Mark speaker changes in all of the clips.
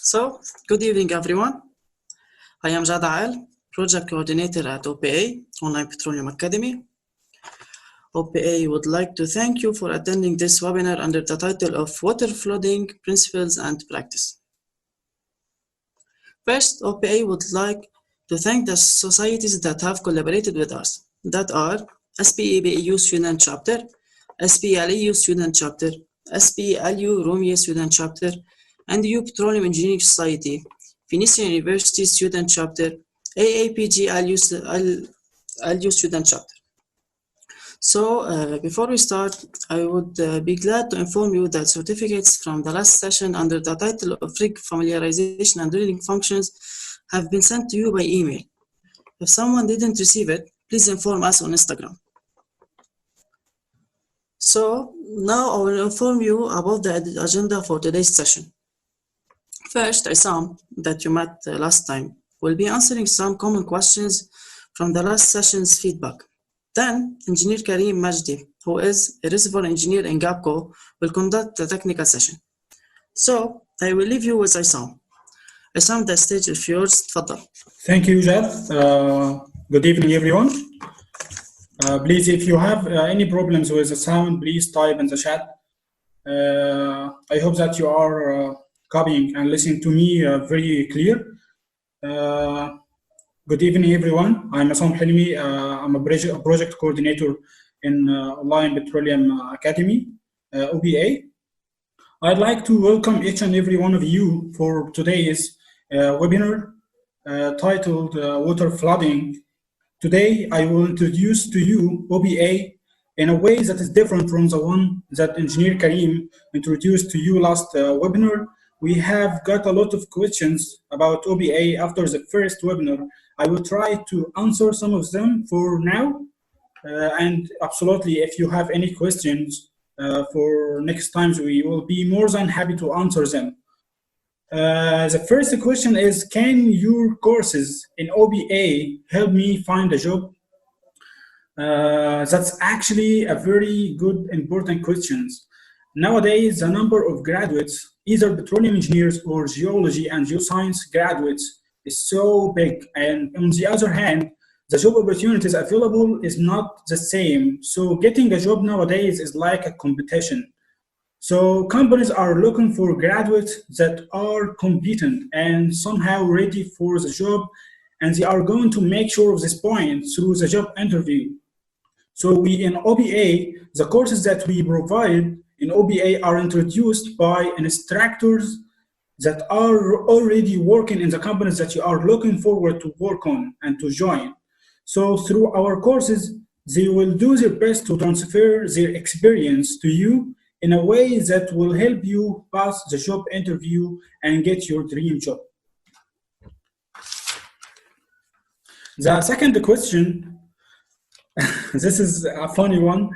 Speaker 1: So, good evening everyone. I am Jad Al, Project Coordinator at OPA, Online Petroleum Academy. OPA would like to thank you for attending this webinar under the title of Water Flooding Principles and Practice. First, OPA would like to thank the societies that have collaborated with us, that are SPE BAU Student Chapter, SPE LU Student Chapter, SPE LU-Roumieh Student Chapter, NDU Petroleum Engineering Society, Phoenicia University Student Chapter, AAPG LU Student Chapter. So, before we start, I would be glad to inform you that certificates from the last session under the title of Rig Familiarization and Drilling Functions have been sent to you by email. If someone didn't receive it, please inform us on Instagram. So, now I will inform you about the agenda for today's session. First, Isam, that you met last time, will be answering some common questions from the last session's feedback. Then, Engineer Karim Majdi, who is a reservoir engineer in GAPCO, will conduct the technical session. So, I will leave you with Isam. Isam, the stage is yours. Tfaddal.
Speaker 2: Thank you, Jad. Good evening, everyone. Please, if you have any problems with the sound, please type in the chat. I hope that you are copying and listening to me very clear. Good evening, everyone. I'm Isam Hilmi. I'm a project coordinator in Online Petroleum Academy, OPA. I'd like to welcome each and every one of you for today's webinar titled Water Flooding. Today, I will introduce to you OPA in a way that is different from the one that Engineer Karim introduced to you last webinar. We have got a lot of questions about OPA after the first webinar. I will try to answer some of them for now. And absolutely, if you have any questions for next times, we will be more than happy to answer them. The first question is, can your courses in OPA help me find a job? That's actually a very good, important question. Nowadays, the number of graduates, either petroleum engineers or geology and geoscience graduates, is so big. And on the other hand, the job opportunities available is not the same. So getting a job nowadays is like a competition. So companies are looking for graduates that are competent and somehow ready for the job, and they are going to make sure of this point through the job interview. So we in OPA, the courses that we provide in OPA are introduced by instructors that are already working in the companies that you are looking forward to work on and to join. So through our courses, they will do their best to transfer their experience to you in a way that will help you pass the job interview and get your dream job. The second question, this is a funny one.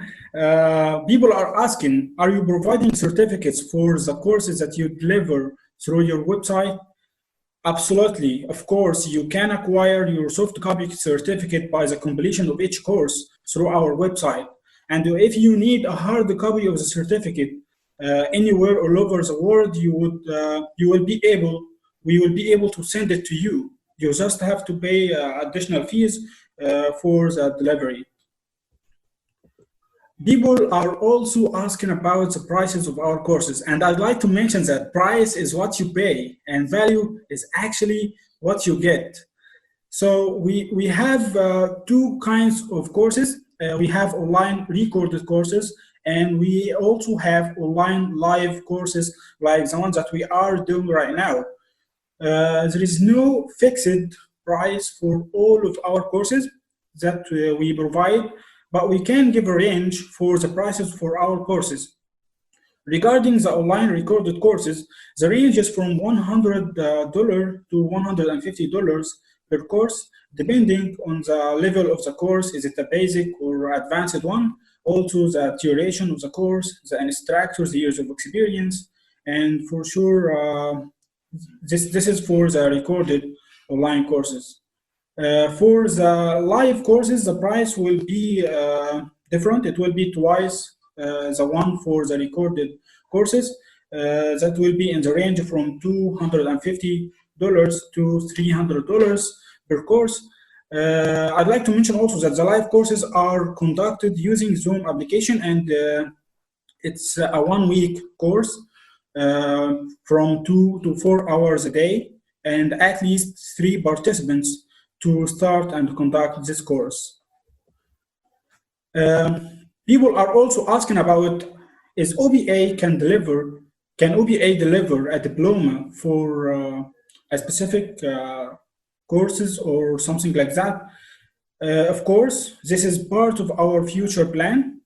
Speaker 2: People are asking, are you providing certificates for the courses that you deliver through your website? Absolutely. Of course, you can acquire your soft copy certificate by the completion of each course through our website. And if you need a hard copy of the certificate anywhere all over the world, we will be able to send it to you. You just have to pay additional fees for the delivery. People are also asking about the prices of our courses, and I'd like to mention that price is what you pay and value is actually what you get. So we have two kinds of courses. We have online recorded courses, and we also have online live courses like the ones that we are doing right now. There is no fixed price for all of our courses that we provide, but we can give a range for the prices for our courses. Regarding the online recorded courses, the range is from $100 to $150 per course, depending on the level of the course. Is it a basic or advanced one? Also the duration of the course, the instructors, the years of experience, and for sure, this is for the recorded online courses. For the live courses, the price will be different. It will be twice the one for the recorded courses. that will be in the range from $250 to $300 per course. I'd like to mention also that the live courses are conducted using Zoom application, and it's a 1-week course from 2 to 4 hours a day, and at least 3 participants to start and conduct this course. People are also asking about, is OBA can OBA deliver a diploma for a specific courses or something like that? Of course, this is part of our future plan.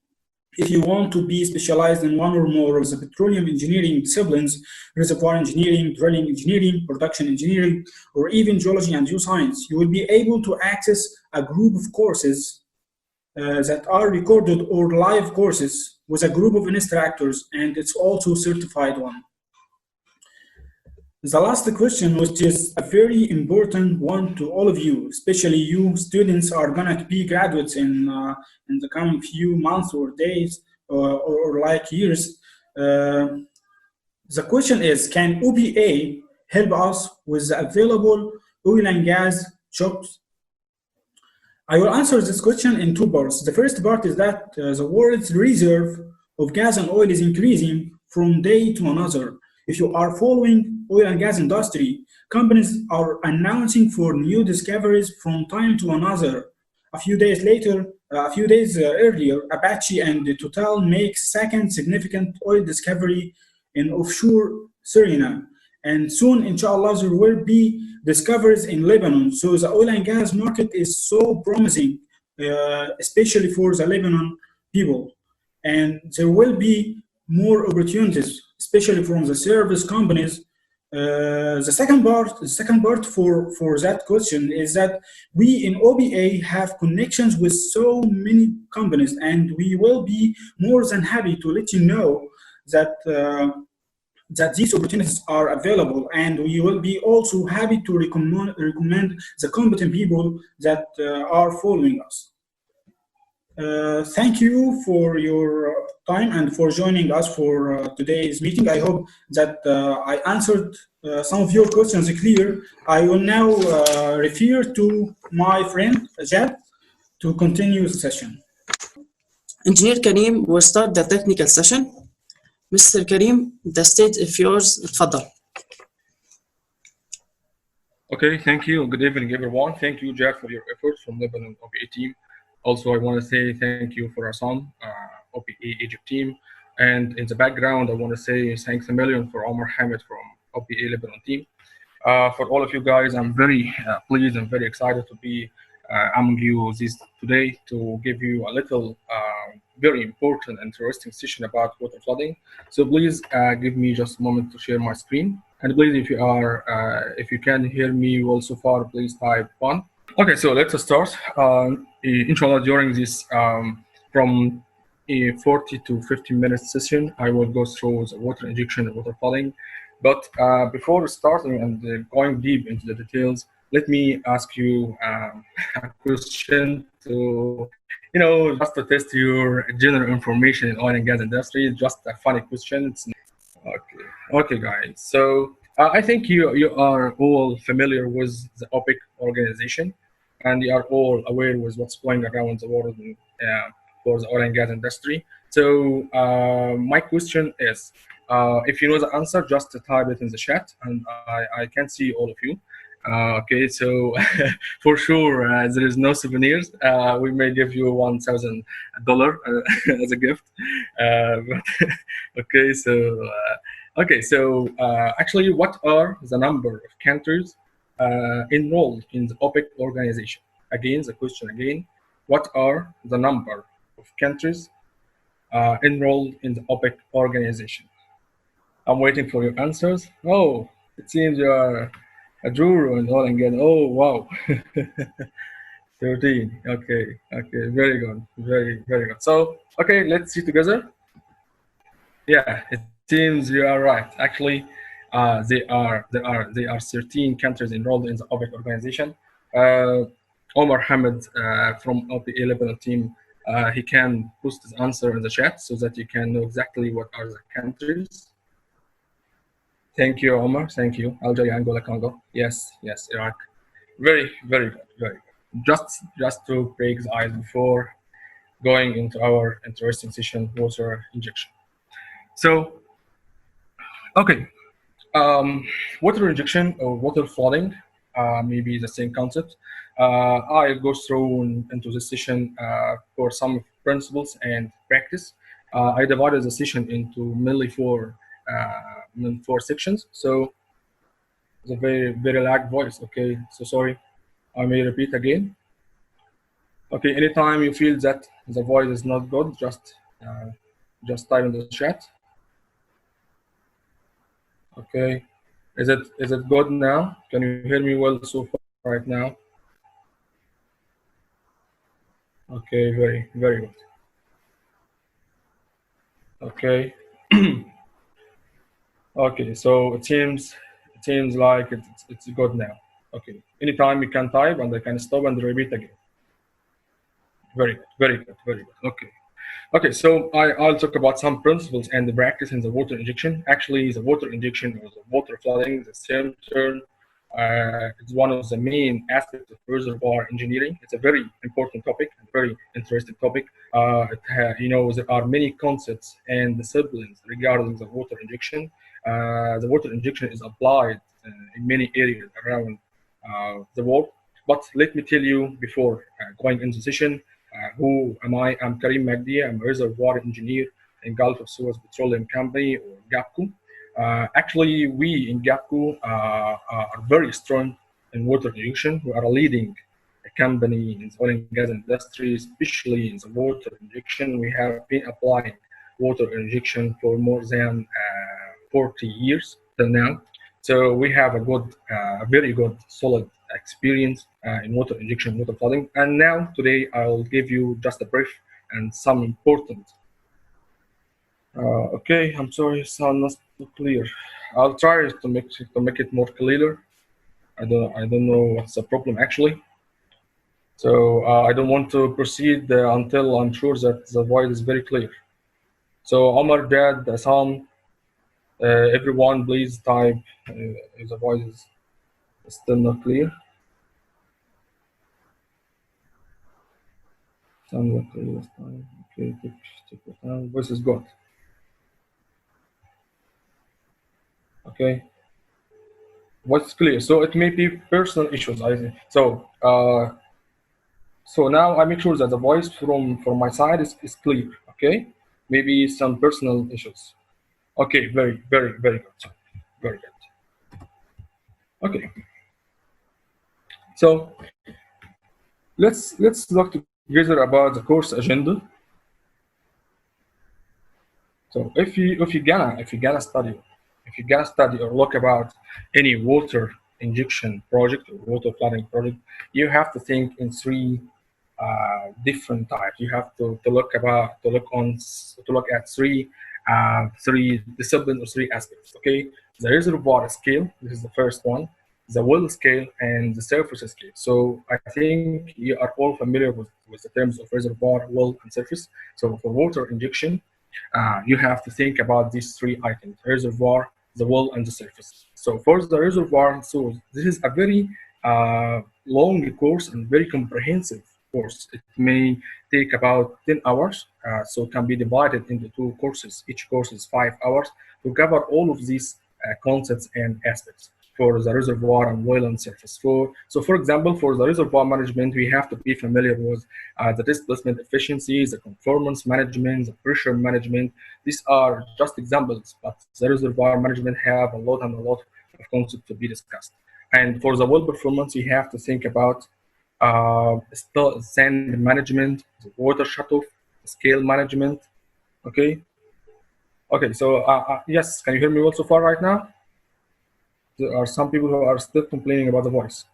Speaker 2: If you want to be specialized in one or more of the petroleum engineering disciplines, reservoir engineering, drilling engineering, production engineering, or even geology and geoscience, you will be able to access a group of courses that are recorded or live courses with a group of instructors, and it's also certified one. The last question, which is a very important one to all of you, especially you students are going to be graduates in the coming few months or days or like years. The question is, can OBA help us with the available oil and gas jobs? I will answer this question in 2 parts. The first part is that the world's reserve of gas and oil is increasing from day to another. If you are following oil and gas industry, companies are announcing for new discoveries from time to another. A few days earlier, Apache and Total make second significant oil discovery in offshore Suriname. And soon, inshallah, there will be discoveries in Lebanon. So the oil and gas market is so promising, especially for the Lebanon people. And there will be more opportunities, especially from the service companies. The second part for that question is that we in OBA have connections with so many companies, and we will be more than happy to let you know that these opportunities are available, and we will be also happy to recommend the competent people that are following us. Thank you for your time and for joining us for today's meeting. I hope that I answered some of your questions clear. I will now refer to my friend Jad to continue the session.
Speaker 1: Engineer Karim will start the technical session. Mr. Karim, the stage is yours. اتفضل.
Speaker 3: Okay, thank you. Good evening, everyone. Thank you, Jack, for your efforts from Lebanon OPA team. Also, I want to say thank you for Hassan, OPA Egypt team. And in the background, I want to say thanks a million for Omar Hamid from OPA Lebanon team. For all of you guys, I'm very pleased and very excited to be among you today to give you a little very important, interesting session about water flooding. So please give me just a moment to share my screen. And please, if you can hear me well so far, please type 1. Okay, so let's start. Inshallah, during this from a 40 to 50 minute session, I will go through the water injection and water flooding. But before starting and going deep into the details, let me ask you a question to, just to test your general information in oil and gas industry. Just a funny question. Okay, guys. So I think you are all familiar with the OPEC organization, and you are all aware with what's going around the world for the oil and gas industry. So my question is, if you know the answer, just type it in the chat, and I can see all of you. Okay, so for sure, there is no souvenirs. We may give you $1,000 as a gift. Okay, so actually, what are the number of countries enrolled in the OPEC organization? Again, the question again, what are the number of countries enrolled in the OPEC organization? I'm waiting for your answers. Oh, it seems you are a juror in oil and gas. Oh, wow. 13. Okay, very good. Very good. So, okay, let's see together. Yeah, it seems you are right. Actually, there are 13 countries enrolled in the OPEC organization. Omar Hamid from OPA Lebanon team, he can post his answer in the chat so that you can know exactly what are the countries. Thank you, Omar. Thank you. Algeria, Angola, Congo. Yes, yes, Iraq. Very, very good, very good. Just to break the ice before going into our interesting session, water injection. So, okay, water injection or water flooding, maybe the same concept. I go through into the session for some principles and practice. I divided the session into mainly four sections. So it's a very lag voice. Okay, so sorry. I may repeat again. Okay, anytime you feel that the voice is not good, just type in the chat. Okay, is it good now? Can you hear me well so far right now? Okay, very good. Okay. Okay, so it seems like it's good now. Okay. Anytime you can type and I can stop and repeat again. Very good, very good, very good. Okay. Okay, so I'll talk about some principles and the practice in the water injection. Actually, the water injection or the water flooding, the same term, is one of the main aspects of reservoir engineering. It's a very important topic, a very interesting topic. There are many concepts and disciplines regarding the water injection. The water injection is applied in many areas around the world. But let me tell you before going into the session, who am I? I'm Karim Magdi. I'm a reservoir engineer in Gulf of Suez Petroleum Company, or GAPCO. Actually, we in GAPCO are very strong in water injection. We are a leading company in the oil and gas industry, especially in the water injection. We have been applying water injection for more than 40 years till now. So we have very good, solid experience in water injection, water flooding. And now today I'll give you just a brief and some important. Okay, I'm sorry, sound not clear. I'll try to make it more clear. I don't know what's the problem actually. So I don't want to proceed until I'm sure that the voice is very clear. So Omar, Dad, Hassan, everyone, please type if the voice is still not clear. Sounds like clear this time. Okay, take your time. Voice is good. Okay, voice is clear. So it may be personal issues. I think. So now I make sure that the voice from my side is clear. Okay, maybe some personal issues. Okay, very good. Very good. Okay. So let's look together about the course agenda. So if you gonna study or look about any water injection project or water flooding project, you have to think in three different types. You have to look at three disciplines or three aspects. Okay, the reservoir scale, this is the first one, the well scale, and the surface scale. So I think you are all familiar with the terms of reservoir, well, and surface. So for water injection, you have to think about these three items: reservoir, the well, and the surface. So for the reservoir, so this is a very long course and very comprehensive course. It may take about 10 hours, so it can be divided into two courses. Each course is 5 hours to cover all of these concepts and aspects for the reservoir and well and surface. So for example, for the reservoir management, we have to be familiar with the displacement efficiency, the conformance management, the pressure management. These are just examples, but the reservoir management have a lot of concepts to be discussed. And for the well performance, you have to think about sand management, the water shutoff, the scale management. Okay. Okay. So yes, can you hear me well so far right now? There are some people who are still complaining about the voice.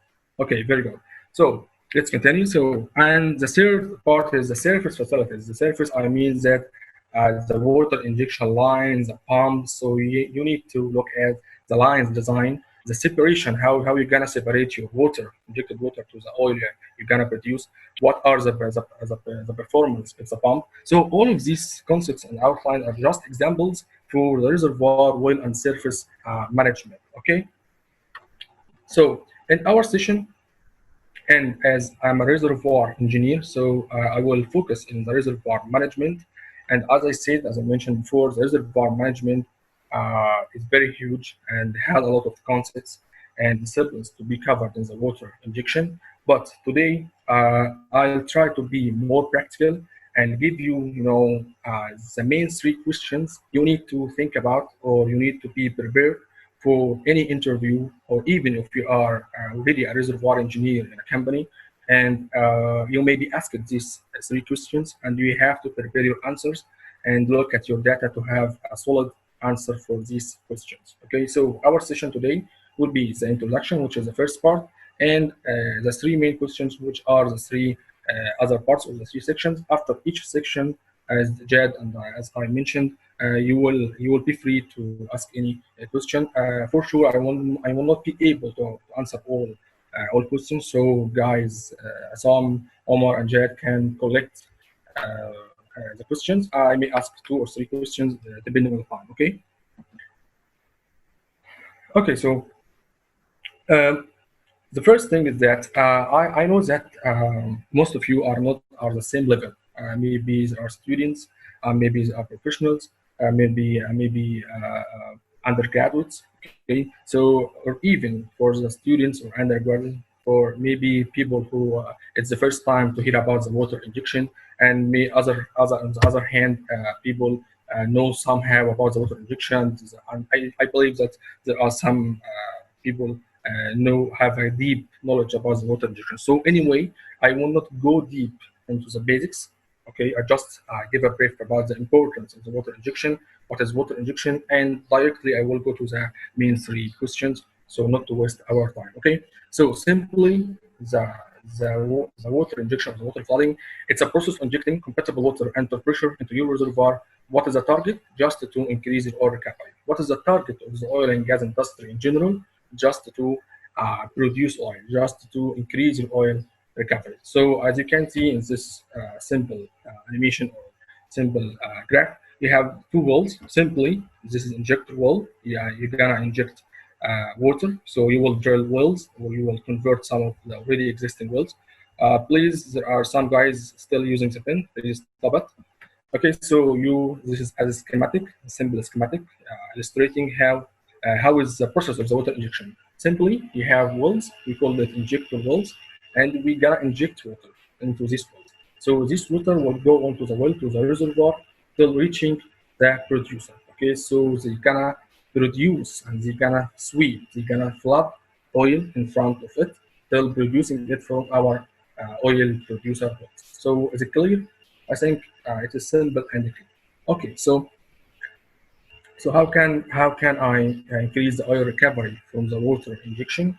Speaker 3: Okay, very good. So let's continue. So, and the third part is the surface facilities. The surface, I mean that the water injection lines, the pumps. So you need to look at the lines design, the separation, how you're gonna separate your water, injected water, to the oil you're gonna produce. What are the performance of the pump? So all of these concepts and outline are just examples for the reservoir, well, and surface management. Okay. So in our session, and as I'm a reservoir engineer, so I will focus in the reservoir management. And as I said, as I mentioned before, the reservoir management is very huge and has a lot of concepts and disciplines to be covered in the water injection. But today, I'll try to be more practical and give you, the main three questions you need to think about, or you need to be prepared for any interview, or even if you are already a reservoir engineer in a company, and you may be asked these three questions, and you have to prepare your answers and look at your data to have a solid answer for these questions. Okay, so our session today will be the introduction, which is the first part, and the three main questions, which are the three other parts of the three sections. After each section, as Jad and as I mentioned, you will be free to ask any question. For sure, I will not be able to answer all questions. So guys, Assam, Omar, and Jad can collect the questions. I may ask 2 or 3 questions depending on the time. Okay. Okay. So the first thing is that I know that most of you are the same level. Maybe they are students, maybe they are professionals, maybe undergraduates. Okay, so or even for the students or undergraduates, or maybe people who it's the first time to hear about the water injection, and on the other hand, people know somehow about the water injection. And I believe that there are some people have a deep knowledge about the water injection. So anyway, I will not go deep into the basics. Okay, I just give a brief about the importance of the water injection, what is water injection, and directly I will go to the main three questions, so not to waste our time. Okay, so simply the water injection, the water flooding, it's a process of injecting compatible water under pressure into your reservoir. What is the target? Just to increase the oil recovery. What is the target of the oil and gas industry in general? Just to produce oil, just to increase your oil recovery. So as you can see in this simple animation or simple graph, you have 2 wells. Simply, this is injector well. Yeah, you're gonna inject water. So you will drill wells, or you will convert some of the already existing wells. Please, there are some guys still using the pen. Please stop it. Okay, so this is as a schematic, a simple schematic illustrating how is the process of the water injection. Simply, you have wells, we call it injector wells, and we gonna inject water into this well. So this water will go onto the well, to the reservoir, till reaching the producer. Okay, so they gonna produce and they gonna sweep, they gonna flood oil in front of it, till producing it from our oil producer wells. So is it clear? I think it is simple and clear. Okay, so how can I increase the oil recovery from the water injection?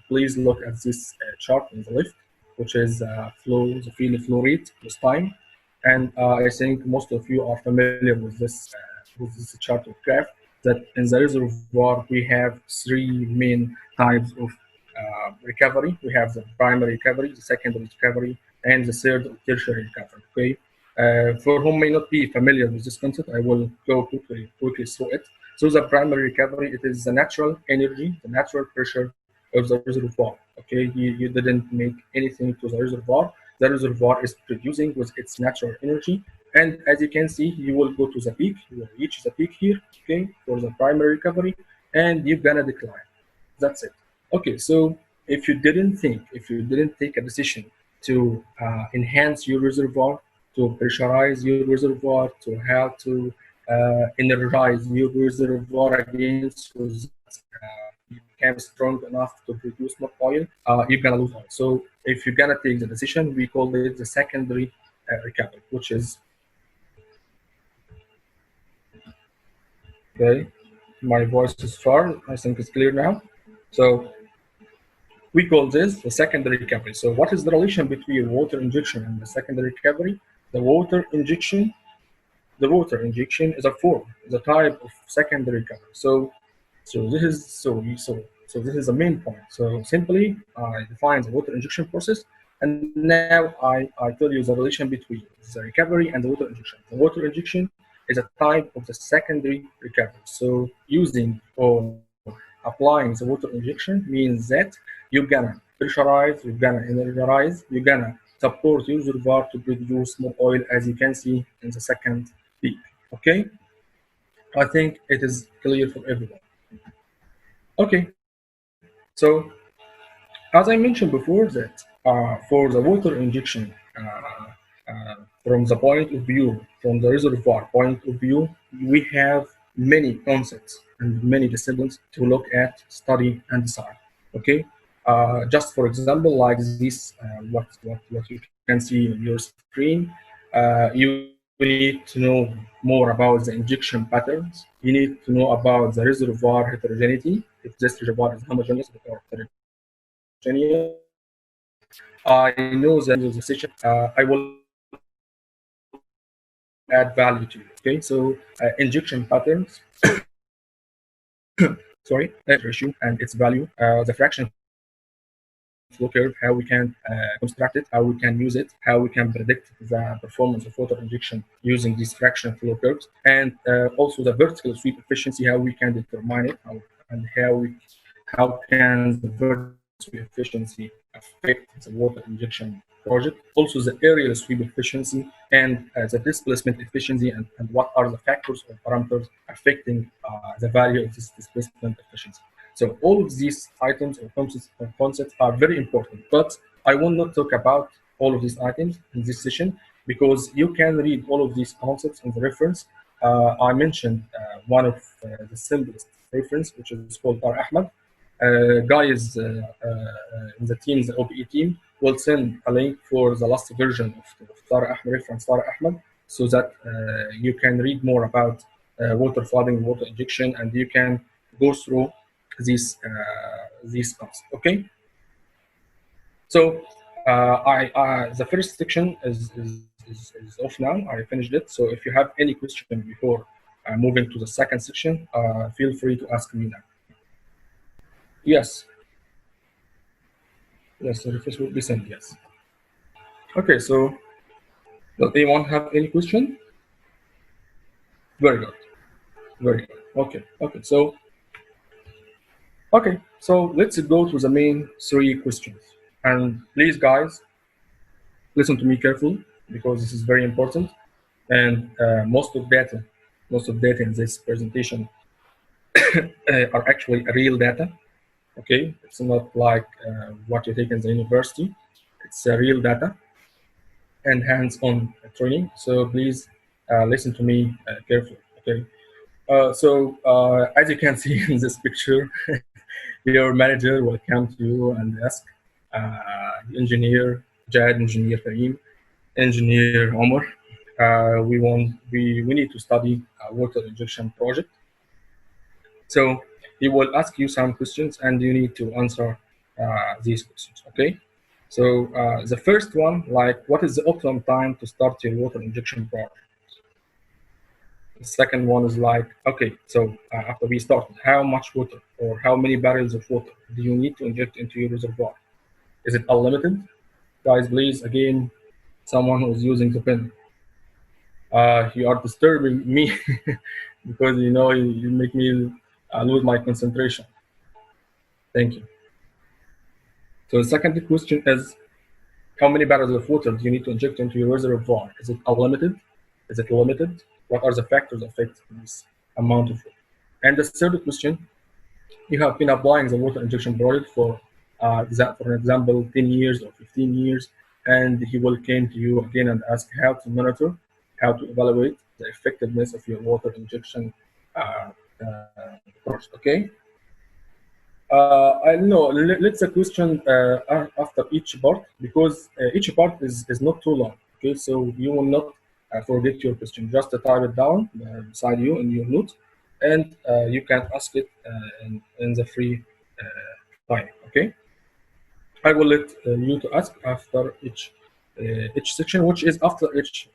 Speaker 3: Please look at this chart on the left, which is the field flow rate with time, and I think most of you are familiar with this chart of graph. That in the reservoir we have 3 main types of recovery. We have the primary recovery, the secondary recovery, and the third or tertiary recovery. Okay. For whom may not be familiar with this concept, I will go quickly through it. So the primary recovery, it is the natural energy, the natural pressure of the reservoir. Okay, you didn't make anything to the reservoir. The reservoir is producing with its natural energy, and as you can see, you will go to the peak. You will reach the peak here. Okay, for the primary recovery, and you're gonna decline. That's it. Okay, so if you didn't take a decision to enhance your reservoir, to pressurize your reservoir, to how to energize your reservoir again, so that you become strong enough to produce more oil, you're gonna lose oil. So if you're gonna take the decision, we call it the secondary recovery, which is okay. My voice is far. I think it's clear now. So we call this the secondary recovery. So what is the relation between water injection and the secondary recovery? The water injection is a form, is a type of secondary recovery. So this is so So this is the main point. So simply, I define the water injection process, and now I tell you the relation between the recovery and the water injection. The water injection is a type of the secondary recovery. So using or applying the water injection means that you're gonna pressurize, you're gonna energize, you're gonna support your reservoir to produce more oil, as you can see in the second peak. Okay, I think it is clear for everyone. Okay, so as I mentioned before that for the water injection from the point of view, from the reservoir point of view, we have many concepts and many disciplines to look at, study, and decide. Okay, just for example, like this, what you can see on your screen, you need to know more about the injection patterns. You need to know about the reservoir heterogeneity, if this reservoir is homogeneous or heterogeneous. I know that in the session, I will add value to you. Okay, so injection patterns, sorry, ratio and its value, the fraction flow curve, how we can construct it, how we can use it, how we can predict the performance of water injection using these fraction flow curves, and also the vertical sweep efficiency, how we can determine it, and how can the vertical sweep efficiency affect the water injection project. Also the aerial sweep efficiency and the displacement efficiency, and what are the factors or parameters affecting the value of this displacement efficiency. So all of these items or concepts are very important, but I will not talk about all of these items in this session because you can read all of these concepts in the reference. I mentioned one of the simplest reference, which is called Tar Ahmed. Guys in the team, the OPE team, will send a link for the last version of Tar Ahmed, reference Tar Ahmed, so that you can read more about water flooding, water injection, and you can go through these concepts. Okay. So the first section is off now. I finished it. So if you have any question before moving to the second section, feel free to ask me now. Yes. Yes, the request will be sent. Yes. Okay. So does anyone have any question? Very good. Very good. Okay. Okay. So. Okay, so let's go to the main three questions. And please, guys, listen to me carefully because this is very important. And most of data in this presentation are actually real data. Okay, it's not like what you take in the university. It's real data and hands-on training. So please listen to me carefully. Okay. As you can see in this picture, your manager will come to you and ask, engineer Jad, engineer Kareem, engineer Omar, we need to study a water injection project. So he will ask you some questions and you need to answer these questions, okay? So the first one, like, what is the optimum time to start your water injection project? The second one is like, okay, so after we start, how much water or how many barrels of water do you need to inject into your reservoir? Is it unlimited? Guys, please, again, someone who's using the pen. You are disturbing me because, you know, you make me lose my concentration. Thank you. So the second question is, how many barrels of water do you need to inject into your reservoir? Is it unlimited? Is it limited? What are the factors affecting this amount of water? And the third question, you have been applying the water injection project for example, 10 years or 15 years, and he will come to you again and ask how to monitor, how to evaluate the effectiveness of your water injection project. Okay. I know. Let's a question after each part because each part is not too long. Okay, so you will not forget your question. Just type it down beside you in your note, and you can ask it in the free time. Okay, I will let you to ask after each section, which is after each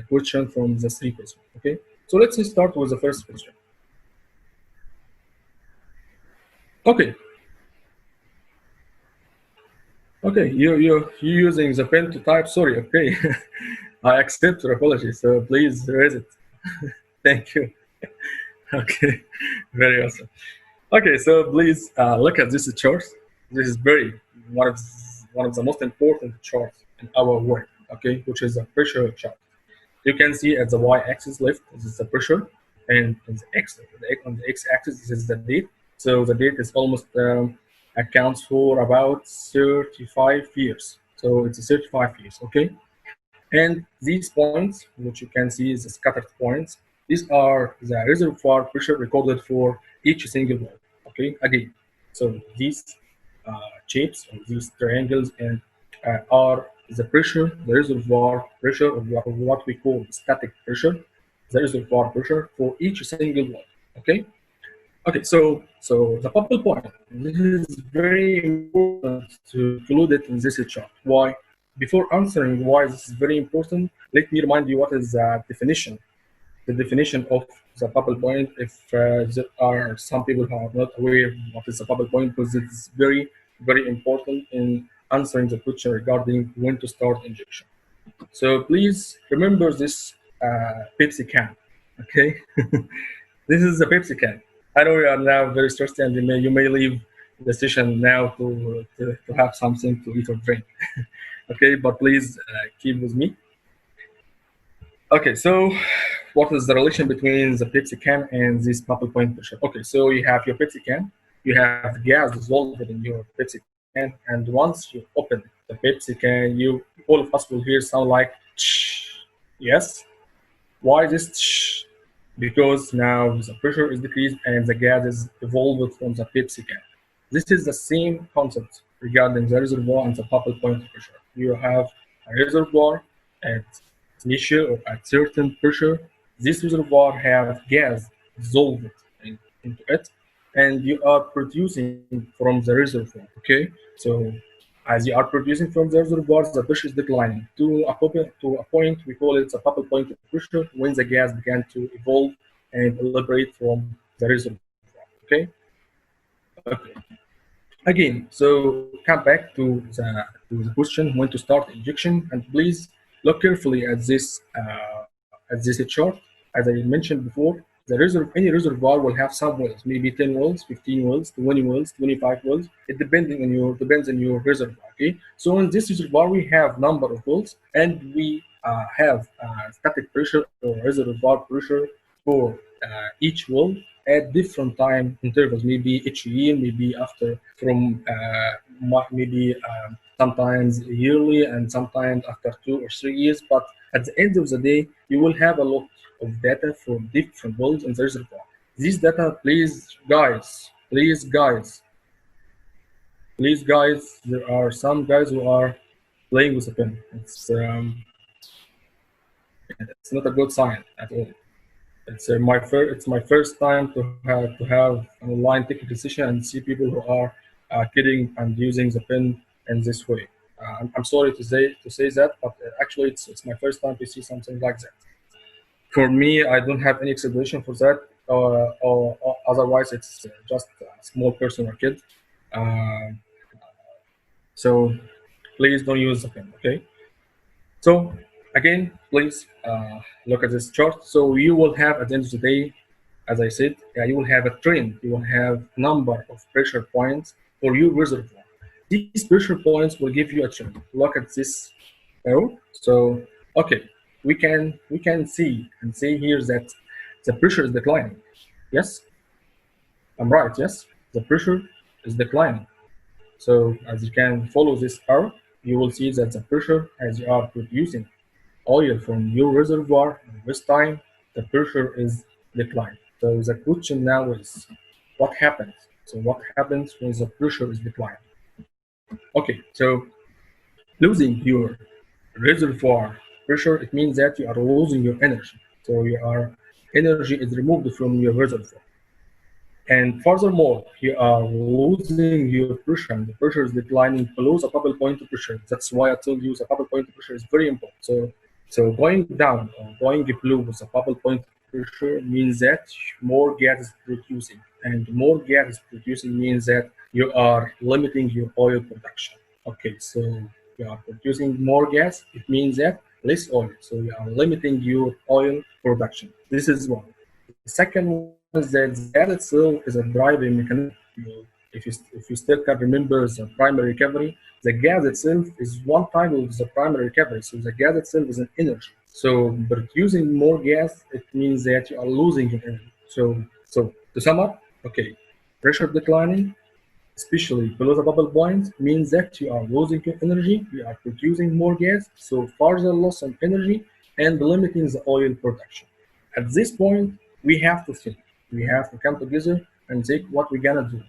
Speaker 3: question from the three questions. Okay, so let's start with the first question. Okay. Okay, you're using the pen to type. Sorry. Okay, I accept your apology. So please raise it. Thank you. Okay, very awesome. Okay, so please look at this chart. This is very one of the most important charts in our work. Okay, which is a pressure chart. You can see at the y-axis left, this is the pressure, and on the x-axis, this is the date. So the date is almost accounts for about 35 years. So it's 35 years, okay? And these points, which you can see is the scattered points, these are the reservoir pressure recorded for each single well, okay? Again, so these shapes or these triangles and are the pressure, the reservoir pressure, or what we call static pressure, the reservoir pressure for each single well, okay? Okay, so the bubble point, this is very important to include it in this chart. Why? Before answering why this is very important, let me remind you what is the definition of the bubble point. If there are some people who are not aware what is the bubble point, because it is very, very important in answering the question regarding when to start injection. So please remember this Pepsi can, okay? This is a Pepsi can. I know you are now very stressed and you may leave the session now to have something to eat or drink. Okay, but please keep with me. Okay, so what is the relation between the Pepsi can and this bubble point pressure? Okay, so you have your Pepsi can, you have gas dissolved in your Pepsi can, and once you open the Pepsi can, all of us will hear sound like shh. Yes. Why this shh? Because now the pressure is decreased and the gas is evolved from the Pepsi can. This is the same concept regarding the reservoir and the bubble point pressure. You have a reservoir at initial or at certain pressure. This reservoir has gas dissolved into it, and you are producing from the reservoir. Okay, so as you are producing from the reservoir, the pressure is declining to a point we call it a bubble point pressure when the gas began to evolve and liberate from the reservoir. Okay. Okay. Again, so come back to the question when to start injection, and please look carefully at this chart. As I mentioned before, any reservoir will have some wells, maybe 10 wells, 15 wells, 20 wells, 25 wells. It depends on your reservoir. Okay, so in this reservoir we have number of wells, and we have static pressure or reservoir pressure for each well at different time intervals, maybe each year, maybe after from maybe sometimes yearly and sometimes after 2 or 3 years. But at the end of the day, you will have a lot of data from different wells in the reservoir. These data, please guys, there are some guys who are playing with a pen. It's not a good sign at all. It's my first time to have an online technical session and see people who are kidding and using the pen in this way. I'm sorry to say that, but actually it's my first time to see something like that. For me, I don't have any explanation for that, or otherwise it's just a small person or kid. Um, so please don't use the pen, okay? So again, please look at this chart. So you will have at the end of the day, as I said, you will have a trend. You will have number of pressure points for your reservoir. These pressure points will give you a trend. Look at this arrow. So okay, we can see and say here that the pressure is declining. Yes, I'm right. Yes, the pressure is declining. So as you can follow this arrow, you will see that the pressure as you are producing oil from your reservoir this time, the pressure is declined. So the question now is, what happens? So what happens when the pressure is declined? Okay, so losing your reservoir pressure, it means that you are losing your energy. So your energy is removed from your reservoir. And furthermore, you are losing your pressure, and the pressure is declining below the bubble point pressure. That's why I told you the bubble point pressure is very important. So going down or going below with the bubble point pressure means that more gas is producing, and more gas is producing means that you are limiting your oil production. Okay, so you are producing more gas, it means that less oil. So you are limiting your oil production. This is one. The second one is that the gas itself is a driving mechanism. If you still can remember the primary recovery, the gas itself is one type of the primary recovery. So the gas itself is an energy. So producing more gas, it means that you are losing your energy. So to sum up, okay, pressure declining, especially below the bubble point, means that you are losing your energy, you are producing more gas, so further loss of energy and limiting the oil production. At this point, we have to think. We have to come together and think what we're gonna do.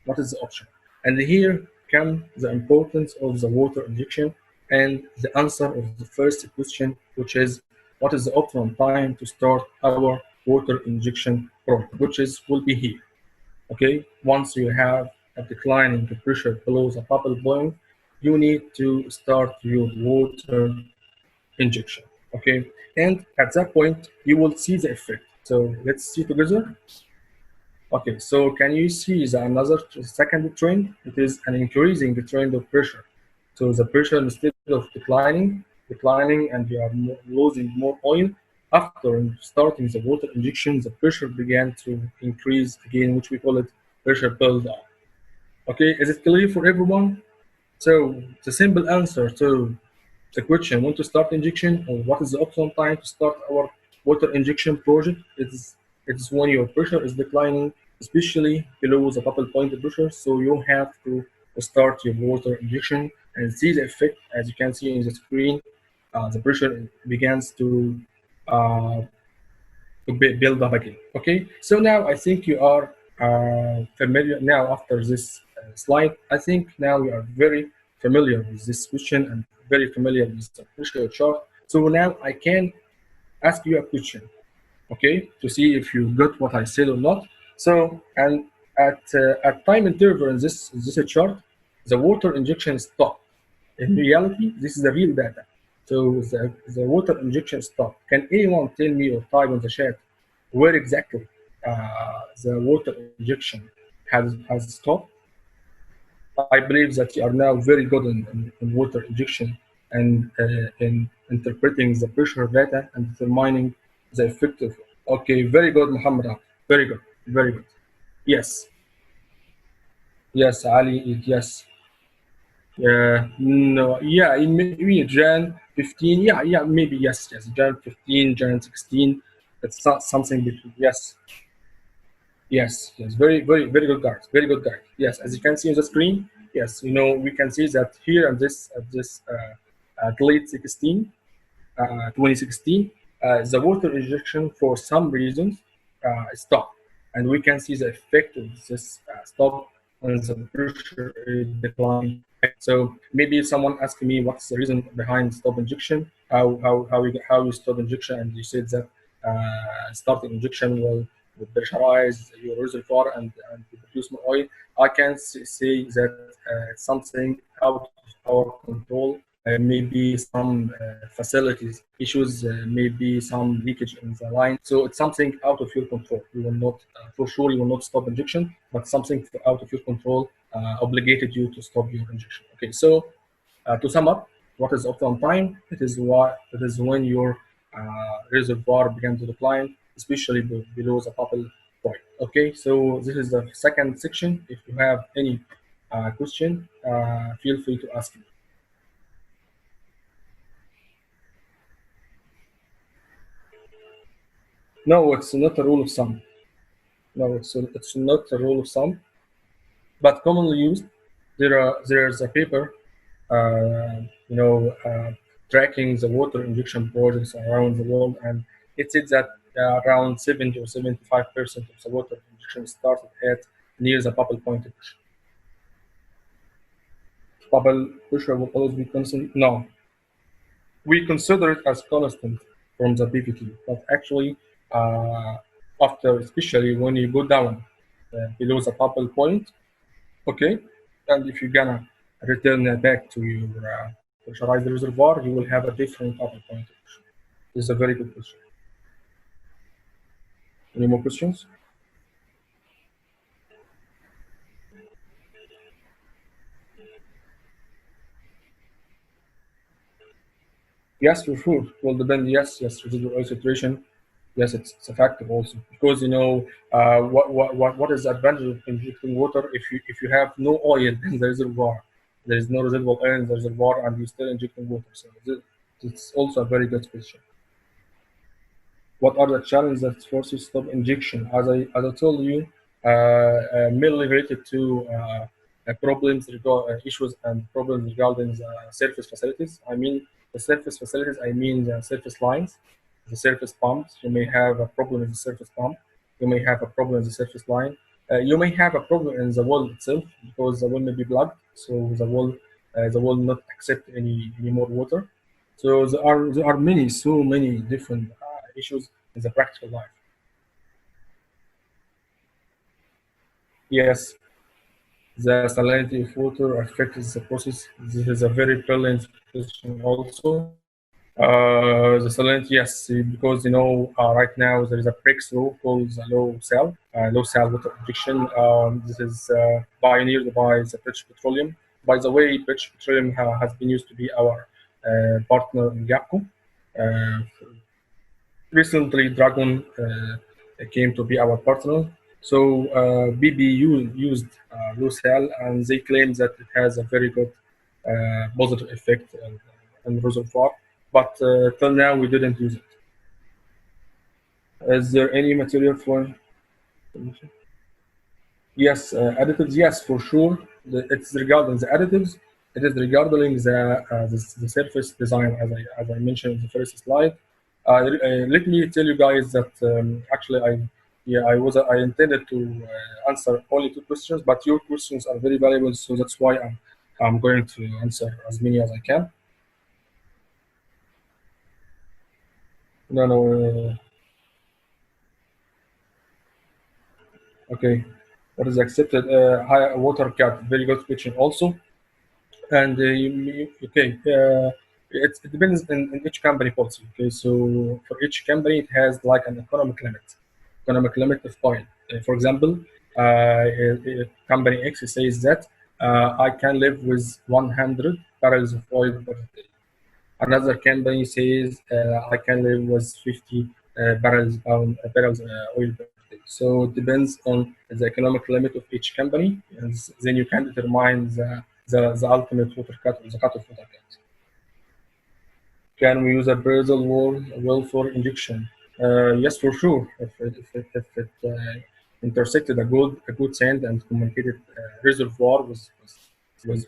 Speaker 3: What is the option? And here comes the importance of the water injection and the answer of the first question, which is what is the optimum time to start our water injection project, which is will be here. Okay, once you have a declining pressure below the bubble point, you need to start your water injection. Okay, and at that point you will see the effect. So let's see together. Okay, so can you see the another second trend? It is an increasing trend of pressure. So the pressure, instead of declining, and you are losing more oil, after starting the water injection, the pressure began to increase again, which we call it pressure build up. Okay, is it clear for everyone? So the simple answer to the question when to start injection or what is the optimum time to start our water injection project, it's when your pressure is declining, especially below the bubble point pressure. So you have to start your water injection and see the effect. As you can see in the screen, the pressure begins uh, to build up again. Okay, so now I think you are familiar now after this slide. I think now you are very familiar with this question and very familiar with the pressure chart. So now I can ask you a question, okay, to see if you got what I said or not. So, and at time interval in this chart, the water injection stopped. In reality, this is the real data. So the water injection stopped. Can anyone tell me or type on the chat where exactly the water injection has stopped? I believe that you are now very good in water injection and in interpreting the pressure data and determining the effect of it. Okay, very good, Muhammad. Very good, very good. Yes, yes, Ali, yes. No, yeah, in maybe Jan 15. Yeah, yeah, maybe yes, yes. Jan 15, Jan 16. It's not something between. Yes, yes, yes. Very, very, very good guard. Very good guard. Yes, as you can see on the screen. Yes, we can see that here at late 2016, the water injection for some reasons stopped, and we can see the effect of this stop on the pressure decline. So maybe someone asked me what's the reason behind stop injection, how you stop injection, and you said that starting injection will pressurize your reservoir and produce more oil. I can say that it's something out of our control. Maybe some facilities issues, maybe some leakage in the line. So it's something out of your control. You will not, for sure, you will not stop injection, but something out of your control obligated you to stop your injection. Okay, so to sum up, what is optimum time? It is when your reservoir begins to decline, especially below the bubble point. Okay, so this is the second section. If you have any question, feel free to ask me. No, it's not a rule of thumb. No, it's not a rule of thumb, but commonly used. There's a paper, tracking the water injection projects around the world, and it said that around 70 or 75% of the water injection started at near the bubble point pressure. Bubble pressure will always be constant. No, we consider it as constant from the PVT, but actually, uh, after, especially when you go down below the bubble point, okay, and if you're gonna return back to your pressurized reservoir, you will have a different bubble point. This is a very good question. Any more questions? Yes, for sure. Will depend. Yes, residual oil saturation. Yes, it's a factor also because what is the advantage of injecting water if you have no oil in the reservoir, there is no residual oil in the reservoir and you're still injecting water. So it's also a very good question. What are the challenges that force you to stop injection? As I told you, mainly related to issues and problems regarding the surface facilities. I mean the surface facilities. I mean the surface lines, the surface pumps. You may have a problem with the surface pump. You may have a problem with the surface line. You may have a problem in the wall itself because the wall may be plugged, so the wall not accept any more water. So there are so many different issues in the practical life. Yes, the salinity of water affects the process. This is a very brilliant question also. The salinity, yes, because right now there is a breakthrough called the low cell water injection. This is pioneered by the British Petroleum. By the way, British Petroleum has been used to be our partner in GAPCO. Recently, Dragon came to be our partner. So BBU used Lucel, and they claim that it has a very good positive effect on reservoir. But till now, we didn't use it. Is there any material for? Yes, additives. Yes, for sure. It's regarding the additives. It is regarding the surface design, as I mentioned in the first slide. Let me tell you guys that actually I intended to answer only 2 questions, but your questions are very valuable, so that's why I'm going to answer as many as I can. No, no. Okay. What is accepted? High water cap. Very good question also. And okay, it depends on each company policy. Okay, so for each company, it has like an economic limit of oil. For example, company X says that I can live with 100 barrels of oil per day. Another company says I can live with 50 barrels oil per day. So it depends on the economic limit of each company, and then you can determine the ultimate water cut or the cut-off water cut. Can we use a brazil well for injection? Yes, for sure. If it intersected a good sand and communicated reservoir with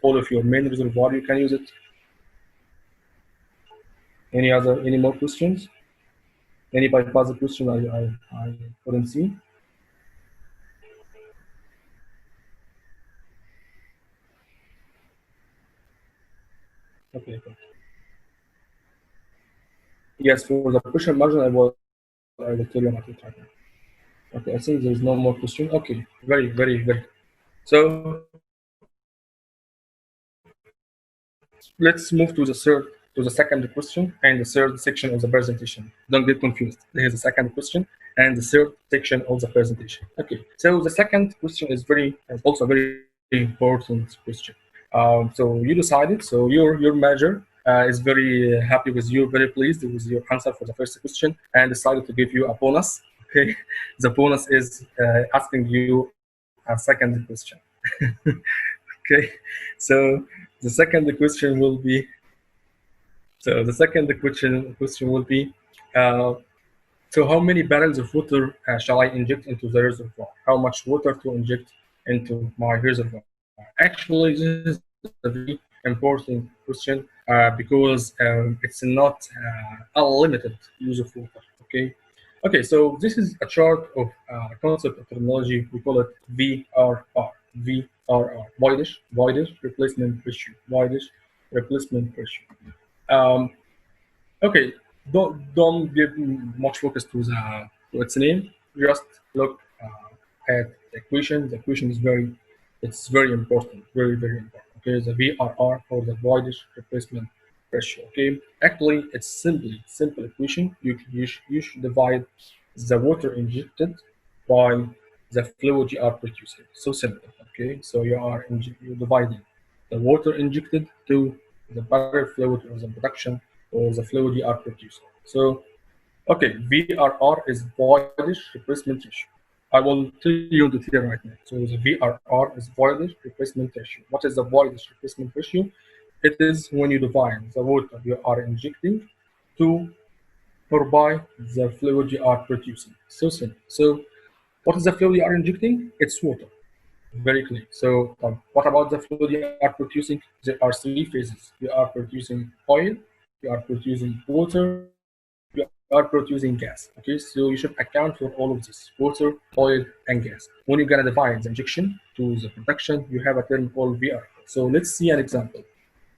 Speaker 3: all of your main reservoir, you can use it. Any more questions? Any bypass question I couldn't see? Okay. Yes, for the pressure margin, I will tell you about it right now. Okay, I think there is no more question. Okay, very, very, very. So let's move to the second question and the third section of the presentation. Don't get confused. There's the second question and the third section of the presentation. Okay, so the second question is also a very important question. So you decided. So your manager is very happy with you, very pleased with your answer for the first question, and decided to give you a bonus. Okay, the bonus is asking you a second question. Okay, so the second question will be. So the second question will be. So how many barrels of water shall I inject into the reservoir? How much water to inject into my reservoir? Actually, this is a very important question because it's not unlimited use of water. Okay. Okay. So this is a chart of concept of terminology. We call it VRR. VRR. Voidage replacement ratio. Voidage replacement ratio. Okay, don't give much focus to its name. Just look at the equation. The equation is it's very important, very, very important. Okay, the VRR or the voidage replacement ratio. Okay, actually it's simple equation. You should divide the water injected by the fluid you are producing. So simple. Okay, so you're dividing the water injected to the barrel fluid or the production or the fluid you are producing. So, okay, VRR is voidage replacement ratio. I will tell you in detail right now. So the VRR is voidage replacement ratio. What is the voidage replacement ratio? It is when you divide the water you are injecting to or by the fluid you are producing. So simple. So what is the fluid you are injecting? It's water. Very clear. So what about the fluid you are producing? There are three phases. You are producing oil, you are producing water, you are producing gas. Okay, so you should account for all of this: water, oil, and gas. When you're gonna divide the injection to the production, you have a term called VR. So let's see an example.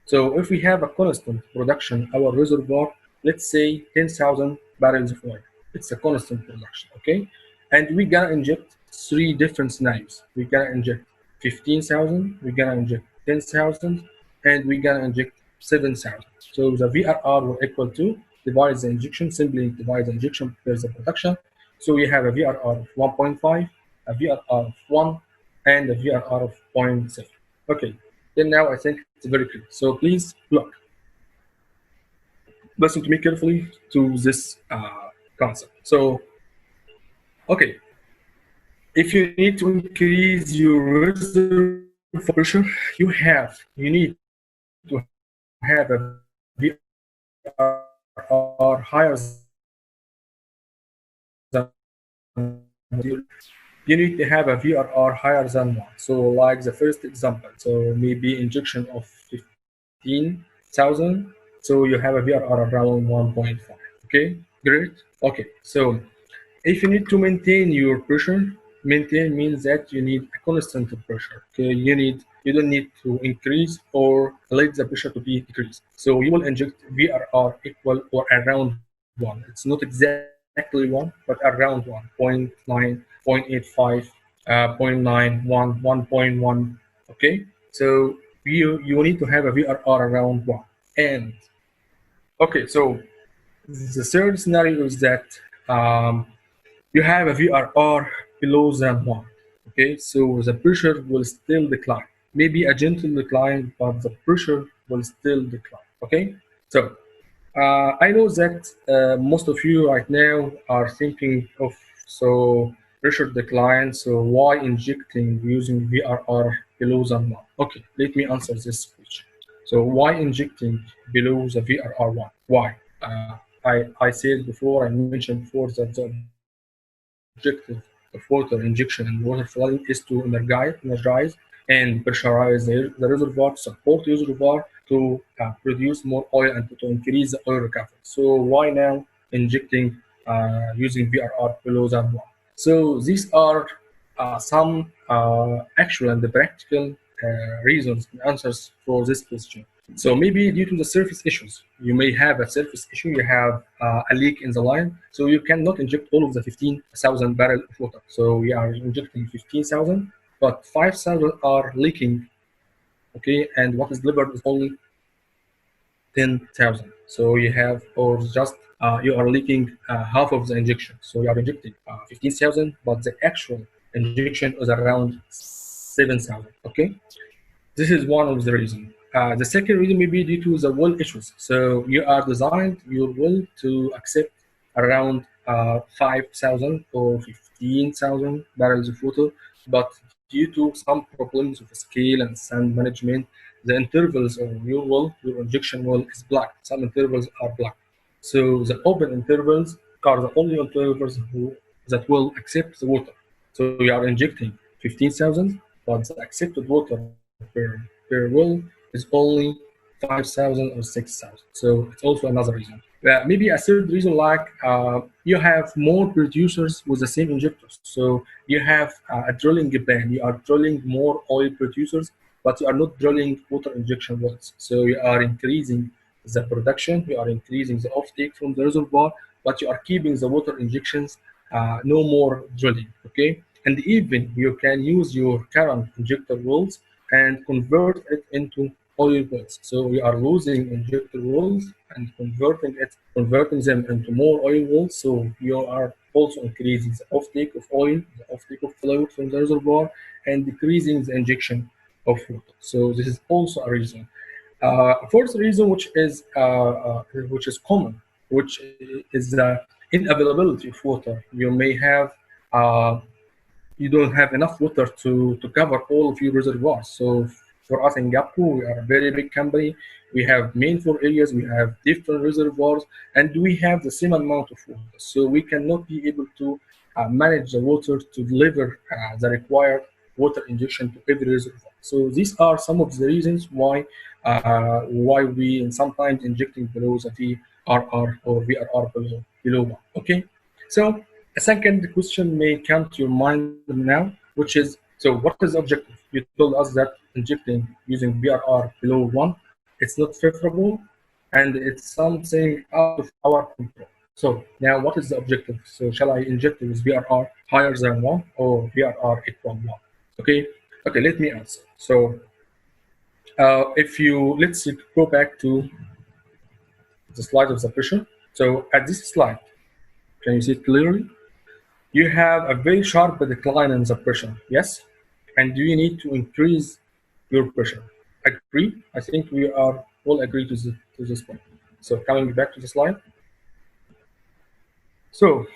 Speaker 3: So if we have a constant production, our reservoir, let's say 10,000 barrels of oil. It's a constant production, okay? And we gonna inject three different scenarios. We gonna inject 15,000, we gonna inject 10,000, and we gonna inject 7,000. So the VRR will equal to divide the injection, simply divide the injection per the production. So we have a VRR of 1.5, a VRR of 1, and a VRR of 0.7. Okay, then now I think it's very clear. So please look, listen to me carefully to this concept. So, okay, if you need to increase your reservoir pressure, you need to have a VRR higher than you need to have a VRR higher than 1. So like the first example, so maybe injection of 15,000. So you have a VRR around 1.5. Okay, great. Okay, so if you need to maintain your pressure, maintain means that you need a constant pressure. Okay, you don't need to increase or let the pressure to be decreased. So you will inject VRR equal or around 1. It's not exactly 1, but around 1, 0.9, 0.85, 0.91, 1.1. Okay, so you need to have a VRR around 1. And okay, so the third scenario is that you have a VRR below than 1. Okay, so the pressure will still decline. Maybe a gentle decline, but the pressure will still decline. Okay, so I know that most of you right now are thinking of so pressure decline. So why injecting using VRR below than 1? Okay, let me answer this question. So why injecting below the VRR 1? Why? I said before, I mentioned before that the objective of water injection and water flooding is to energize and pressurize the reservoir, support the reservoir to produce more oil and to increase the oil recovery. So why now injecting using VRR below than 1? So these are some actual and the practical reasons and answers for this question. So maybe due to the surface issues, you may have a surface issue, you have a leak in the line, so you cannot inject all of the 15,000 barrel of water. So we are injecting 15,000, but 5,000 are leaking, okay, and what is delivered is only 10,000. So you have, or just you are leaking half of the injection. So you are injecting 15,000, but the actual injection is around 7,000. Okay, this is one of the reasons. The second reason may be due to the well issues. So you are designed your well to accept around 5,000 or 15,000 barrels of water, but due to some problems of scale and sand management, the intervals of your well, your injection well is black. Some intervals are black. So the open intervals are the only intervals that will accept the water. So you are injecting 15,000, but the accepted water per well is only 5,000 or 6,000. So it's also another reason. Maybe a third reason, like you have more producers with the same injectors. So you have a drilling plan. You are drilling more oil producers, but you are not drilling water injection wells. So you are increasing the production, you are increasing the offtake from the reservoir, but you are keeping the water injections, no more drilling. Okay, and even you can use your current injector wells and convert it into oil wells. So we are losing injector wells and converting them into more oil wells. So you are also increasing the offtake of oil, the offtake of fluid from the reservoir, and decreasing the injection of water. So this is also a reason. Fourth reason, which is common, which is the inavailability of water. You may have you don't have enough water to cover all of your reservoirs. So for us in GAPCO, we are a very big company. We have main 4 areas, we have different reservoirs, and we have the same amount of water. So we cannot be able to manage the water to deliver the required water injection to every reservoir. So these are some of the reasons why we sometimes injecting below the VRR or VRR below 1. Okay, so a second question may come to your mind now, which is, so what is the objective? You told us that injecting using VRR below 1, it's not favorable, and it's something out of our control. So now what is the objective? So shall I inject with VRR higher than 1 or VRR equal 1? Okay, let me answer. So let's go back to the slide of the pressure. So at this slide, can you see it clearly? You have a very sharp decline in the pressure, yes? And do you need to increase your pressure? Agree? I think we are all agree to this point. So coming back to the slide. So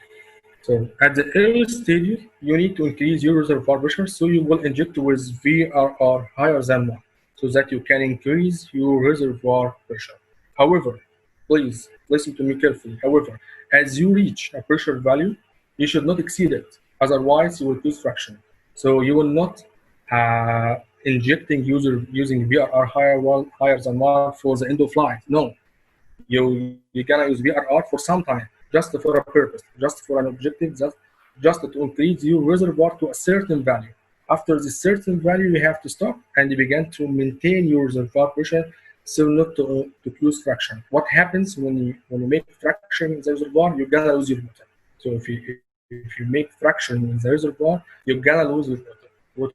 Speaker 3: at the early stages, you need to increase your reservoir pressure, so you will inject with VRR higher than 1, so that you can increase your reservoir pressure. However, please listen to me carefully. However, as you reach a pressure value, you should not exceed it. Otherwise, you will lose fraction. So you will not injecting using VRR higher than 1 for the end of life. No, you're gonna use VRR for some time, just for a purpose, just for an objective, just to increase your reservoir to a certain value. After this certain value, you have to stop and you begin to maintain your reservoir pressure, so not to lose fraction. What happens when you make fraction in the reservoir? You're gonna lose your water. So if you make fraction in the reservoir, you're gonna lose your water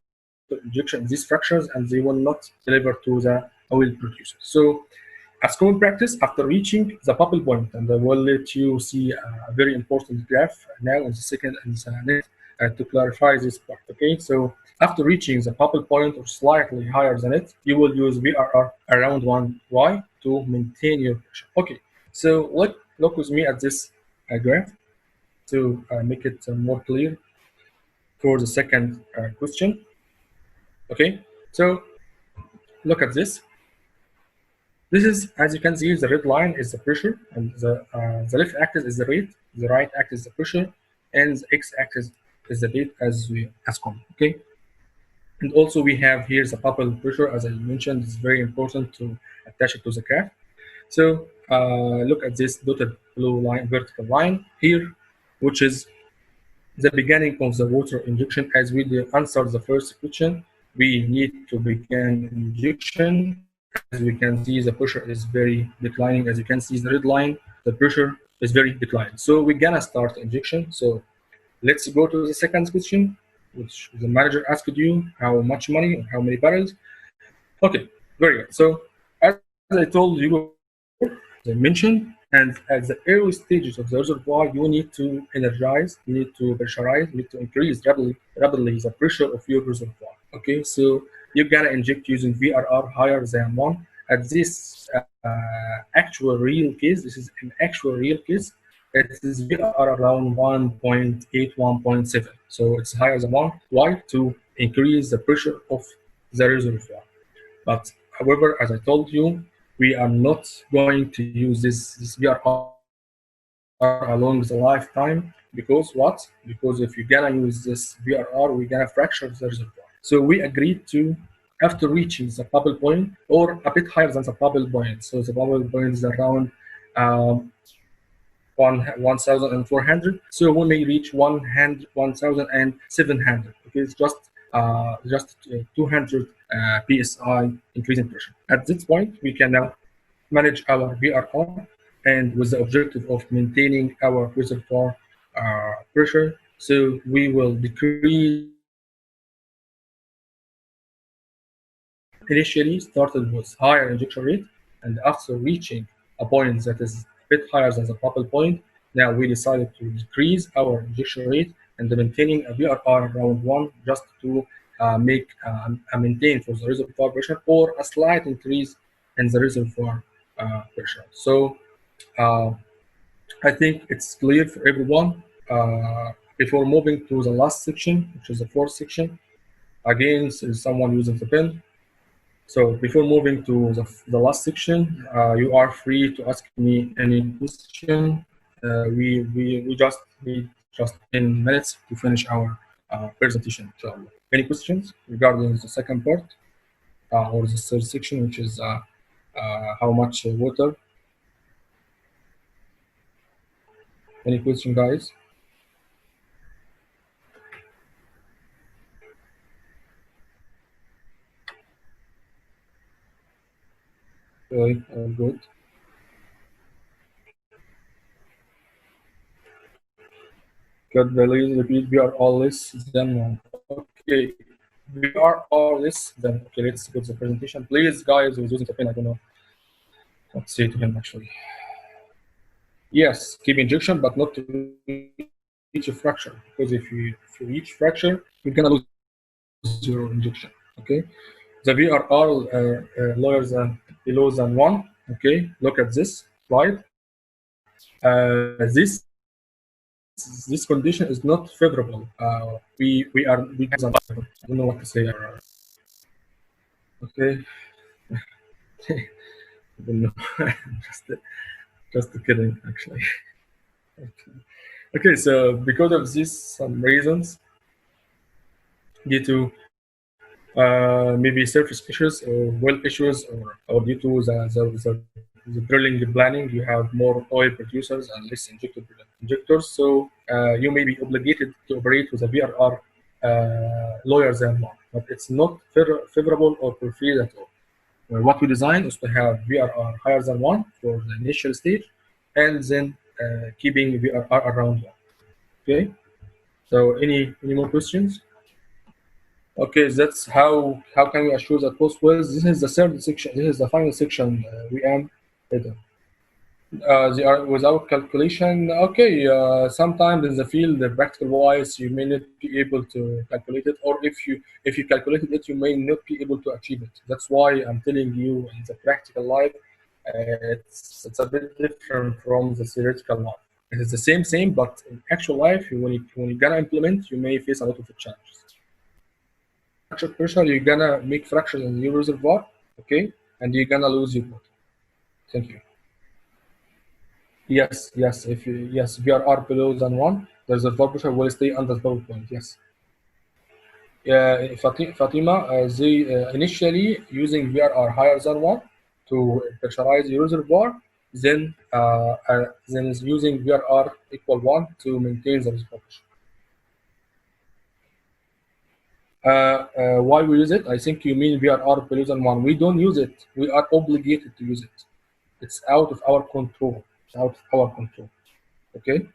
Speaker 3: injection in these fractions, and they will not deliver to the oil producer. So as common practice, after reaching the bubble point, and I will let you see a very important graph now in the second and the next to clarify this part. Okay, so after reaching the bubble point or slightly higher than it, you will use VRR around 1. Why? To maintain your pressure. Okay, so look with me at this graph to make it more clear for the second question. Okay, so look at this. This is, as you can see, the red line is the pressure, and the left axis is the rate, the right axis is the pressure, and the x-axis is the rate as common. Okay, and also we have here the bubble pressure, as I mentioned. It's very important to attach it to the graph. So look at this dotted blue line, vertical line here, which is the beginning of the water injection. As we answered the first question, we need to begin injection. As we can see, the pressure is very declining. As you can see, the red line, the pressure is very declining. So we're gonna start injection. So let's go to the second question, which the manager asked you, how much money or how many barrels. Okay, very good. So as I told you, as I mentioned, and at the early stages of the reservoir, you need to energize, you need to pressurize, you need to increase rapidly the pressure of your reservoir. Okay, so you're gonna inject using VRR higher than 1. At this actual real case, this is an actual real case, it is VRR around 1.8, 1.7. So it's higher than 1. Why? To increase the pressure of the reservoir. But however, as I told you, we are not going to use this VRR along the lifetime. Because what? Because if you're gonna use this VRR, we're gonna fracture the reservoir. So we agreed to, after reaching the bubble point, or a bit higher than the bubble point. So the bubble point is around 1,400. So when we reach 1,700, okay, it's just 200 psi increase in pressure. At this point, we can now manage our VRR, and with the objective of maintaining our reservoir pressure. So we will decrease. Initially started with higher injection rate, and after reaching a point that is a bit higher than the bubble point, now we decided to decrease our injection rate and maintaining a VRR around 1, just to make a maintain for the reservoir pressure, or a slight increase and the reservoir pressure. So I think it's clear for everyone. Before moving to the last section, which is the fourth section, again, is someone using the pen. So before moving to the last section, you are free to ask me any question. We just need just 10 minutes to finish our presentation. So any questions regarding the second part or the third section, which is how much water? Any question, guys? Okay, good. Could please repeat? We are all less than one. Okay, we are all less than. Okay, let's go to the presentation. Please, guys, who's using the pen, I don't know what to say to him actually. Yes, keep injection, but not to reach a fracture, because if you reach fracture, you're gonna lose your injection. Okay, the VRR lower than below than 1. Okay, look at this slide. This condition is not favorable. We are I don't know what to say. Okay. I don't know. just kidding actually. Okay, so because of these some reasons, due to maybe surface issues or well issues, or due to the drilling planning, you have more oil producers and less injectors, so you may be obligated to operate with a VRR lower than 1, but it's not favorable or preferred at all. What we design is to have VRR higher than 1 for the initial stage, and then keeping VRR around 1. Okay, so any more questions? Okay, that's how can we assure that both wells? This is the third section. This is the final section. We am later. They are without calculation. Okay, sometimes in the field, practical wise, you may not be able to calculate it, or if you calculated it, you may not be able to achieve it. That's why I'm telling you in the practical life, it's a bit different from the theoretical life. It is the same, but in actual life, when you're gonna implement, you may face a lot of challenges. Fracture pressure, you're gonna make fractures in your reservoir, okay, and you're gonna lose your water. Thank you. Yes, if VRR below than 1, the reservoir pressure will stay under the power point. Yes. Fatima, they initially using VRR higher than 1 to pressurize your reservoir, then is using VRR equal 1 to maintain the reservoir pressure. Why we use it? I think you mean VRR below than 1. We don't use it. We are obligated to use it. It's out of our control. Okay?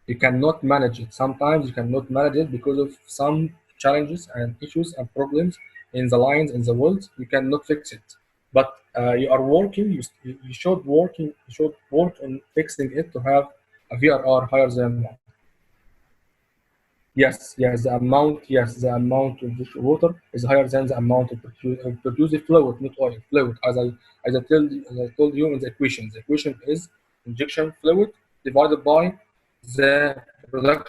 Speaker 3: You cannot manage it. Sometimes you cannot manage it because of some challenges and issues and problems in the lines, in the wells. You cannot fix it. But you are working. You should work on fixing it to have a VRR higher than 1. Yes, the amount of this water is higher than the amount of produced fluid, not oil. Fluid, as I told you in the equation. The equation is injection fluid divided by the production.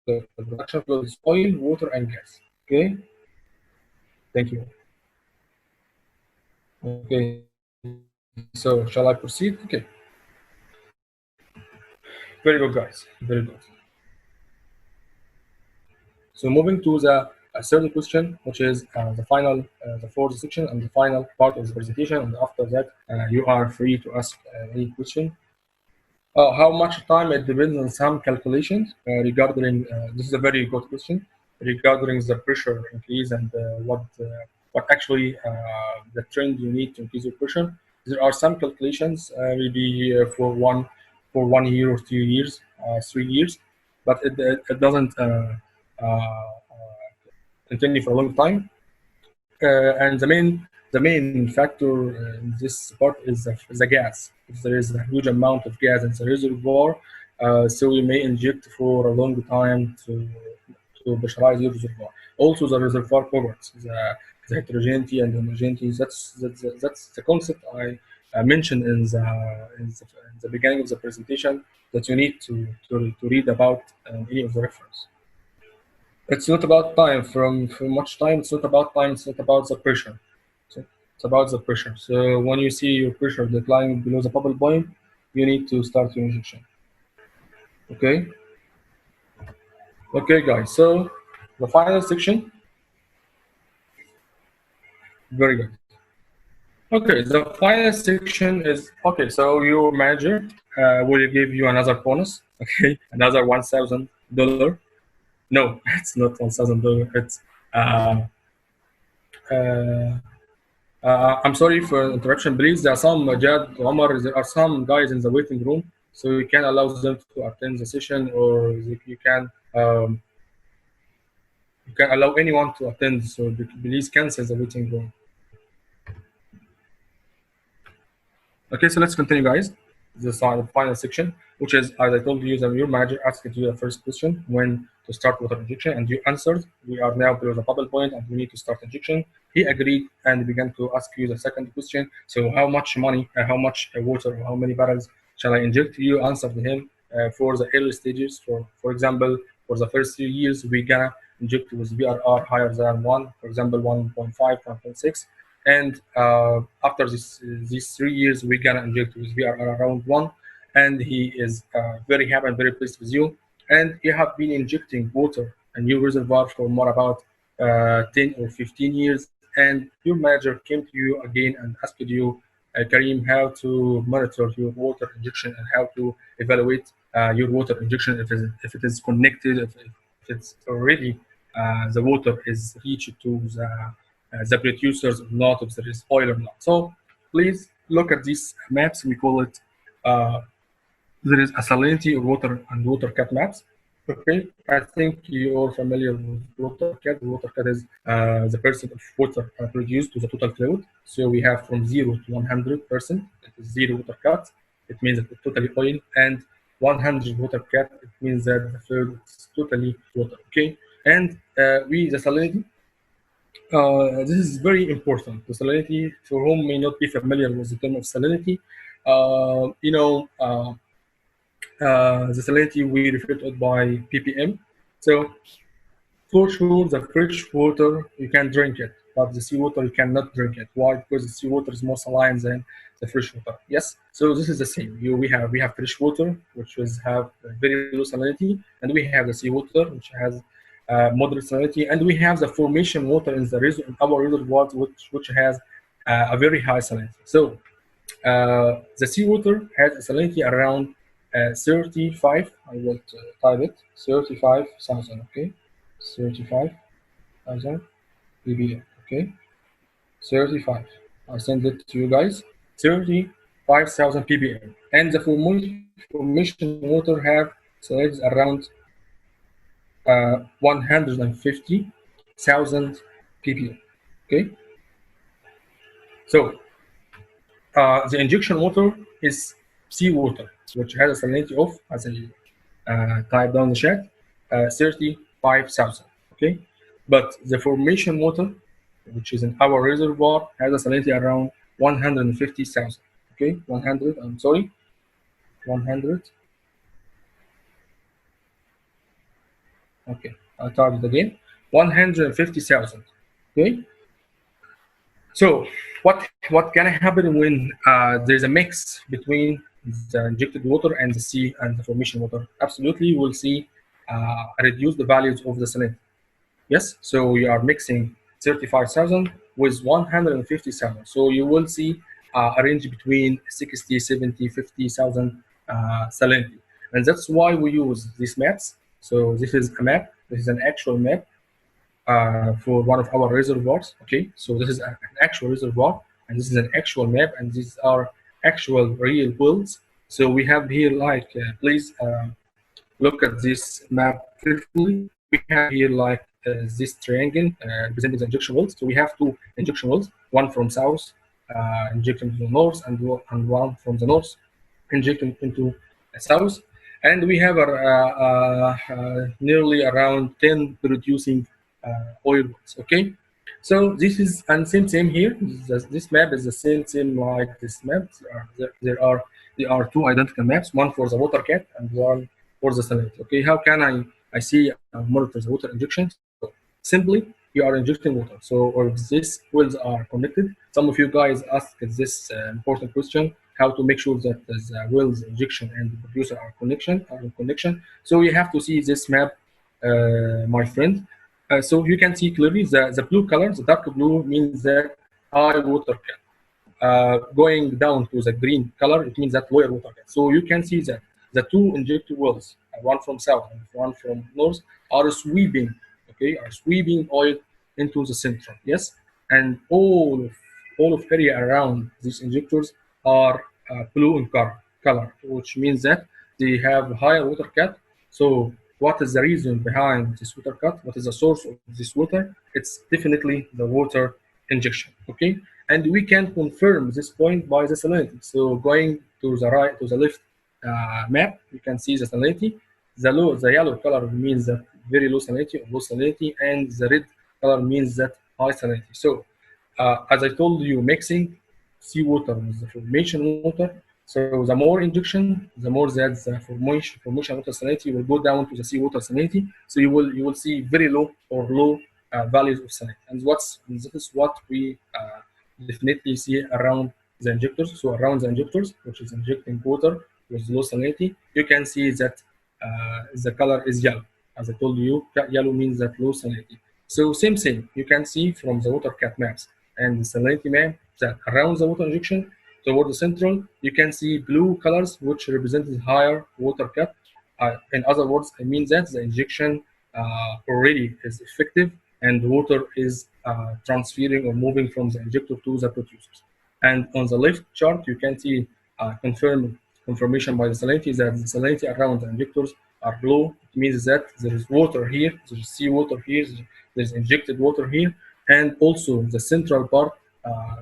Speaker 3: The production fluid is oil, water, and gas. Okay. Thank you. Okay. So shall I proceed? Okay. Very good, guys. Very good. So moving to the third question, which is the final, the fourth section and the final part of the presentation. And after that, you are free to ask any question. How much time? It depends on some calculations regarding. This is a very good question regarding the pressure increase and what actually the trend you need to increase your pressure. There are some calculations maybe for 1 year or 2 years, 3 years, but it doesn't continue for a long time. And the main factor in this part is the gas. If there is a huge amount of gas in the reservoir, so we may inject for a long time to pressurize your reservoir. Also, the reservoir covers. the heterogeneity and homogeneity. That's the concept I mentioned in the beginning of the presentation that you need to read about any of the reference. It's not about time. From much time, it's not about time. It's not about the pressure. So it's about the pressure. So when you see your pressure declining below the bubble point, you need to start your injection. Okay. Okay, guys. So the final section. Very good. Okay, the final section is okay. So your manager will give you another bonus. Okay, another $1,000. No, it's not $1,000. It's uh, I'm sorry for interruption. Please, there are some Jad, Omar. There are some guys in the waiting room, so you can allow them to attend the session, or you can allow anyone to attend. So please cancel the waiting room. Okay, so let's continue, guys. This is the final section, which is, as I told you, your manager asked you the first question when to start water injection, and you answered. We are now below the bubble point, and we need to start injection. He agreed and began to ask you the second question. So, how much money, how much water, how many barrels shall I inject? You answered him for the early stages. For example, for the first 3 years, we gonna inject with VRR higher than 1, for example, 1.5, 1.6. And after these 3 years, we're gonna inject with VRR around 1, and he is very happy and very pleased with you. And you have been injecting water in your reservoir for more about 10 or 15 years, and your manager came to you again and asked you, Karim, how to monitor your water injection and how to evaluate your water injection if it is connected, if it's already the water is reached to the producers or not, if there is oil or not. So please look at these maps. We call it there is a salinity of water and water cut maps. Okay, I think you're familiar with water cut. Water cut is the percent of water produced to the total fluid. So we have from 0 to 100%. It is 0 water cut. It means that it's totally oil, and 100 water cut. It means that the fluid is totally water. Okay, and the salinity. This is very important. The salinity, for whom may not be familiar with the term of salinity, the salinity we refer to it by ppm. So for sure, the fresh water you can drink it, but the seawater you cannot drink it. Why? Because the seawater is more saline than the fresh water. Yes. So this is the same. We have fresh water, which have very low salinity, and we have the seawater, which has moderate salinity, and we have the formation water in our reservoirs, which has a very high salinity. So the seawater has a salinity around 35. I will type it 35,000. Okay, 35,000 ppm. Okay, 35. I'll send it to you guys. 35,000 ppm, and the formation water have salinity around 150,000 ppm. Okay, so the injection water is seawater, which has a salinity of, as I type down the chat, 35,000. Okay, but the formation water, which is in our reservoir, has a salinity around 150,000. Okay, 100. I'm sorry, 100. Okay, I'll type it again. 150,000. Okay. So what can happen when there is a mix between the injected water and the sea and the formation water? Absolutely, we'll see reduce the values of the salinity. Yes, so you are mixing 35,000 with 150,000. So you will see a range between 60, 70, 50,000 salinity. And that's why we use these maps. So this is a map. This is an actual map for one of our reservoirs. Okay, so this is an actual reservoir, and this is an actual map, and these are actual real wells. So we have here, like, please look at this map carefully. We have here like this triangle representing the injection wells. So we have two injection wells, one from south injecting to the north, and one from the north injecting into the south. And we have nearly around 10 producing oil wells. Okay, So this is and same here. This map is the same like this map. There are two identical maps, one for the water cat and one for the salinity. Okay, how can I see monitor the water injection? So simply you are injecting water. So or these wells are connected. Some of you guys asked this important question: how to make sure that the wells injection and the producer are in connection. So you have to see this map, my friend. So you can see clearly the blue color, the dark blue means that high water cut. Going down to the green color, it means that lower water cut. So you can see that the two injected wells, one from south and one from north, are sweeping, okay, are sweeping oil into the center. Yes, and all of area around these injectors are blue in color, which means that they have higher water cut. So what is the reason behind this water cut? What is the source of this water? It's definitely the water injection. Okay, and we can confirm this point by the salinity. So going to the right, to the left map, you can see the salinity. The yellow color means that very low salinity or low salinity, and the red color means that high salinity. So as I told you, mixing seawater with the formation water. So the more injection, the more that the formation water salinity will go down to the seawater salinity. So you will see very low or low values of salinity, and this is what we definitely see around the injectors. So around the injectors, which is injecting water with low salinity, you can see that the color is yellow. As I told you, yellow means that low salinity. So same thing, you can see from the water cut maps and the salinity map that around the water injection toward the central, you can see blue colors which represent higher water cut. In other words, it means that the injection already is effective and water is transferring or moving from the injector to the producers. And on the left chart, you can see confirmation by the salinity that the salinity around the injectors are low. It means that there is water here, there is seawater here, there is injected water here, and also the central part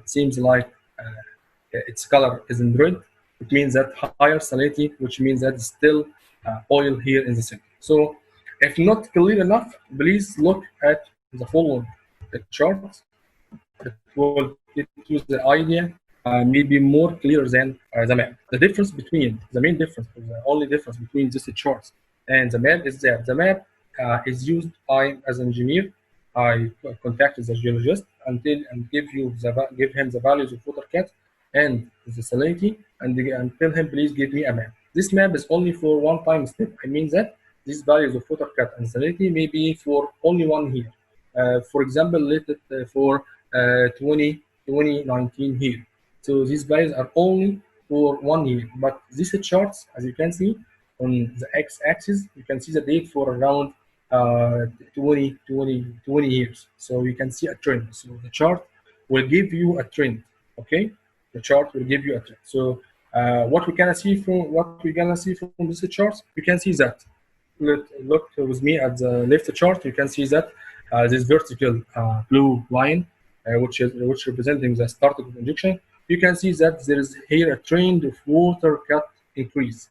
Speaker 3: seems like its color is in red. It means that higher salinity, which means that still oil here in the center. So if not clear enough, please look at the following charts. It will get you the idea, maybe more clear than the map. The main difference, the only difference between these charts and the map is that the map is used by, as an engineer, I contacted the geologist and give him the values of water cut and the salinity, and tell him, please give me a map. This map is only for one time step. I mean that these values of water cut and salinity may be for only 1 year. For example, let it for 2019 here. So these values are only for 1 year. But these charts, as you can see on the x-axis, you can see the date for around 20 years. So you can see a trend. So the chart will give you a trend. Okay, the chart will give you a trend. So what we're gonna see from this chart, you can see that. Look with me at the left chart. You can see that this vertical blue line, which representing the start of injection. You can see that there is here a trend of water cut increase.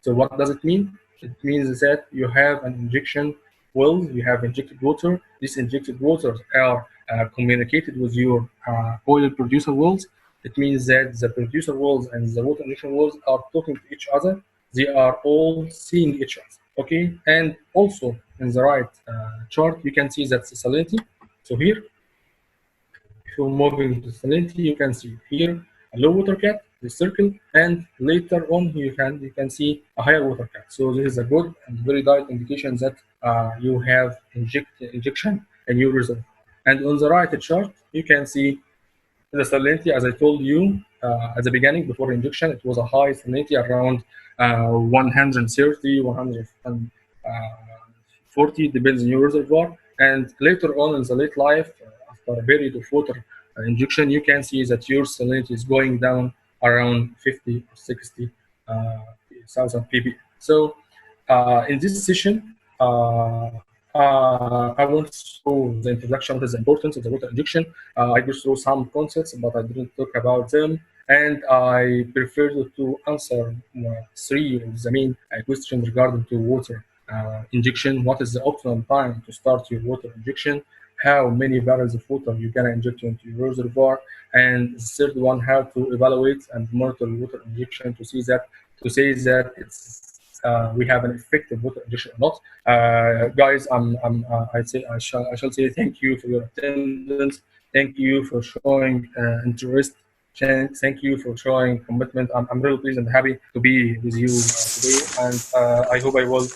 Speaker 3: So what does it mean? It means that you have an injection well, you have injected water. These injected waters are communicated with your oil producer wells. It means that the producer wells and the water injection wells are talking to each other. They are all seeing each other. Okay, and also in the right chart, you can see that the salinity. So here, if you're moving to salinity, you can see here a low water cut, the circle, and later on you can see a higher water cut. So this is a good and very direct indication that you have injection in your reservoir. And on the right chart, you can see the salinity, as I told you at the beginning, before injection, it was a high salinity around 130, 140, depends on your reservoir. And later on in the late life, after a period of water injection, you can see that your salinity is going down around 50 or 60,000 ppm. So in this session, I went through the introduction, what is the importance of the water injection. I go through some concepts, but I didn't talk about them. And I preferred to answer 3 of the main questions regarding to water injection. What is the optimum time to start your water injection? how many barrels of water you're gonna inject into your reservoir, and the third one, how to evaluate and monitor water injection to say that it's we have an effective water injection or not. Guys, I shall say thank you for your attendance. Thank you for showing interest. Thank you for showing commitment. I'm really pleased and happy to be with you today, and I hope I will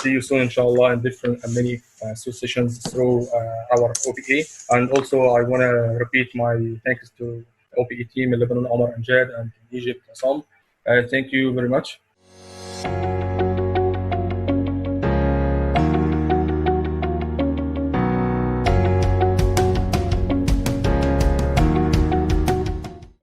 Speaker 3: see you soon, inshallah, in different and many sessions through our OPA. And also, I want to repeat my thanks to OPA team in Lebanon, Omar and Jad, and in Egypt, Assam. Thank you very much.